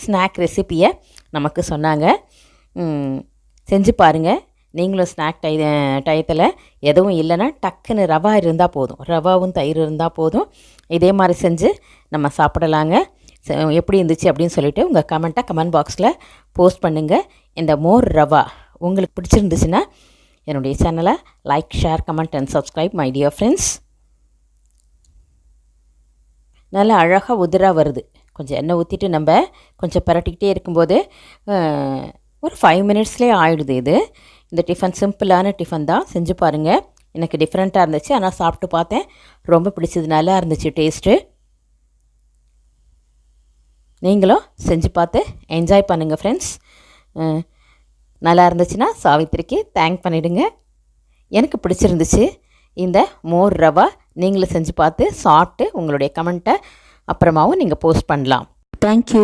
Snack ரெசிப்பியை நமக்கு சொன்னாங்க. செஞ்சு பாருங்கள். நீங்களும் ஸ்நாக் டயத்தில் எதுவும் இல்லைன்னா டக்குன்னு ரவா இருந்தால் போதும், ரவாவும் தயிர் இருந்தால் போதும். இதே மாதிரி செஞ்சு நம்ம சாப்பிடலாங்க. எப்படி இருந்துச்சு அப்படின்னு சொல்லிவிட்டு உங்கள் கமெண்ட் பாக்ஸில் போஸ்ட் பண்ணுங்கள். இந்த மோர் ரவா உங்களுக்கு பிடிச்சிருந்துச்சுன்னா என்னுடைய சேனலை like, share, comment and subscribe my dear friends. நல்லா அழகாக உதிராக வருது. கொஞ்சம் எண்ணெய் ஊற்றிட்டு நம்ம கொஞ்சம் பரட்டிக்கிட்டே இருக்கும்போது ஒரு 5 மினிட்ஸ்லேயே ஆகிடுது. இந்த டிஃபன் சிம்பிளான டிஃபன் தான், செஞ்சு பாருங்கள். எனக்கு டிஃப்ரெண்ட்டாக இருந்துச்சு, ஆனால் சாப்பிட்டு பார்த்தேன், ரொம்ப பிடிச்சது, நல்லா இருந்துச்சு டேஸ்ட்டு. நீங்களும் செஞ்சு பார்த்து என்ஜாய் பண்ணுங்கள் ஃப்ரெண்ட்ஸ். நல்லா இருந்துச்சுன்னா சாவித்திரிக்கு தேங்க் பண்ணிவிடுங்க. எனக்கு பிடிச்சிருந்துச்சு இந்த மோர் ரவா. நீங்களும் செஞ்சு பார்த்து சாப்பிட்டு உங்களுடைய கமெண்ட்டை அப்புறமாவும் நீங்கள் போஸ்ட் பண்ணலாம். தேங்க்யூ.